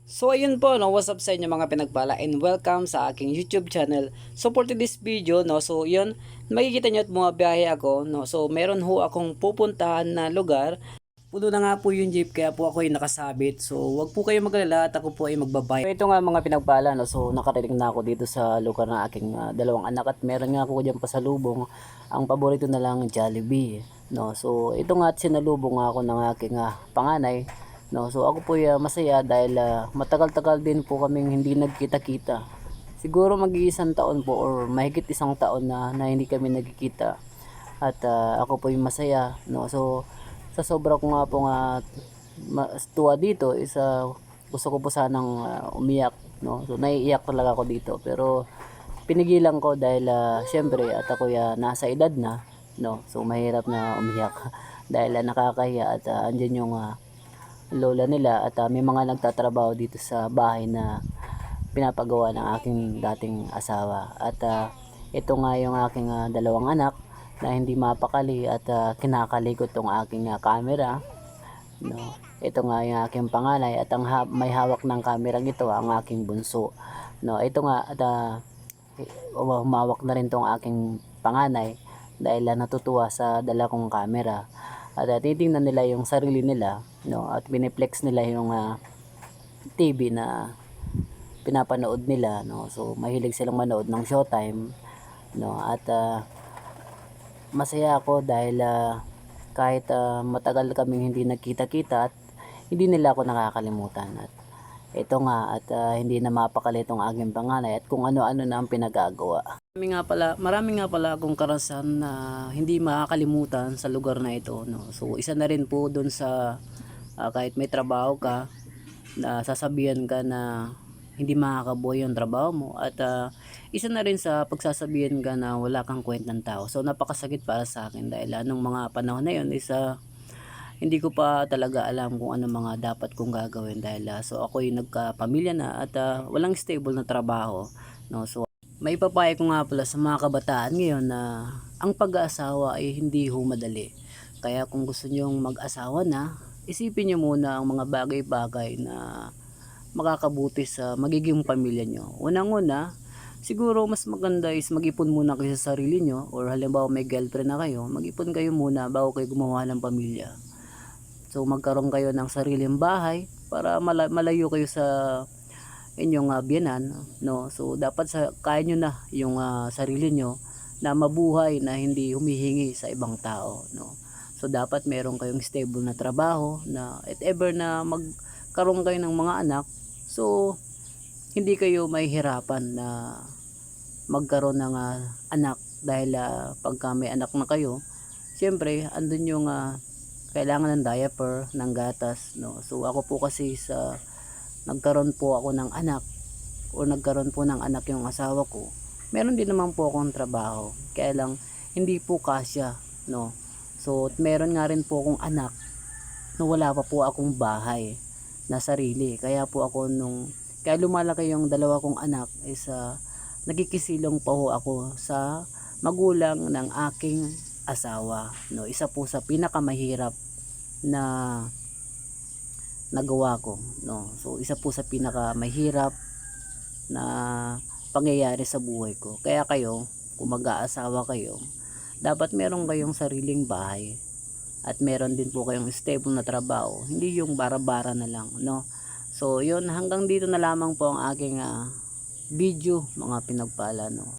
So ayun po no, what's up sa inyo mga pinagpala and welcome sa aking YouTube channel. So for today's video no, so yun, makikita nyo at bumabiyahe ako no. So meron ho akong pupuntahan na lugar. Puno na nga po yung jeep kaya po ako ay nakasabit. So wag po kayo magalala at ako po ay magbabayad. So ito nga mga pinagpala no, so nakarating na ako dito sa lugar ng aking dalawang anak at meron nga ako diyan pasalubong. Ang paborito na lang Jollibee no. So ito nga at sinalubong nga ako ng aking panganay. No, so ako po masaya dahil matagal-tagal din po kaming hindi nagkita-kita. Siguro mag-iisang taon po or mahigit isang taon na hindi kami nagkikita. At ako po yung masaya, no. So sa sobra ko nga po tuwa dito is gusto ko po sanang umiyak, no. So naiiyak talaga ako dito pero pinigilan ko dahil syempre at ako nasa edad na, no. So mahirap na umiyak dahil nakakahiya at andyan yung lola nila at may mga nagtatrabaho dito sa bahay na pinapagawa ng aking dating asawa at ito nga yung aking dalawang anak na hindi mapakali at kinakalikot tong aking camera, no. Ito nga yung aking panganay at ang may hawak ng camera ito ang aking bunso, no. Ito nga at humawak na rin tong aking panganay dahil natutuwa sa dala kong camera at titingnan nila yung sarili nila, no, at biniplex nila yung TV na pinapanood nila, no. So mahilig silang manood ng Showtime, no, at masaya ako dahil kahit matagal kaming hindi nagkita-kita at hindi nila ako nakakalimutan at ito nga at hindi na mapakali itong aking panganay at kung ano-ano na ang pinagagawa. Marami nga pala akong karasan na hindi makakalimutan sa lugar na ito, no. So isa na rin po doon sa kahit may trabaho ka na sasabihan ka na hindi makakabuhay yung trabaho mo at isa na rin sa pagsasabihan ka na wala kang kwentang tao. So napakasakit para sa akin dahil nung mga panahon na yun is hindi ko pa talaga alam kung ano mga dapat kong gagawin dahil so ako'y nagkapamilya na at walang stable na trabaho, no. So may papayo ko nga pala sa mga kabataan ngayon na ang pag-aasawa ay hindi ho madali. Kaya kung gusto nyong mag-asawa na, isipin nyo muna ang mga bagay-bagay na makakabuti sa magiging pamilya nyo. Unang-una, siguro mas maganda is mag-ipon muna kayo sa sarili nyo or halimbawa may girlfriend na kayo, mag-ipon kayo muna bago kayo gumawa ng pamilya. So magkaroon kayo ng sariling bahay para malayo kayo sa inyong biyenan, no. So dapat kaya nyo na yung sarili nyo na mabuhay na hindi humihingi sa ibang tao, no. So dapat meron kayong stable na trabaho na if ever na magkaroon kayo ng mga anak, so hindi kayo mahihirapan na magkaroon ng anak dahil pagka may anak na kayo, siyempre andun yung kailangan ng diaper, ng gatas, no. So ako po kasi nagkaroon po ako ng anak o nagkaroon po ng anak yung asawa ko, meron din naman po akong trabaho kaya lang hindi po kasya, no. So meron nga rin po akong anak na wala pa po akong bahay na sarili kaya po ako kaya lumalaki yung dalawa kong anak is nagkikisilong pa ho ako sa magulang ng aking asawa, no. Isa po sa pinakamahirap na nagawa ko, no. So isa po sa pinakamahirap na pangyayari sa buhay ko. Kaya kayo, kung mag-aasawa kayo, dapat meron kayong sariling bahay at meron din po kayong stable na trabaho, hindi yung bara-bara na lang, no. So yun, hanggang dito na lamang po ang aking video mga pinagpala, no.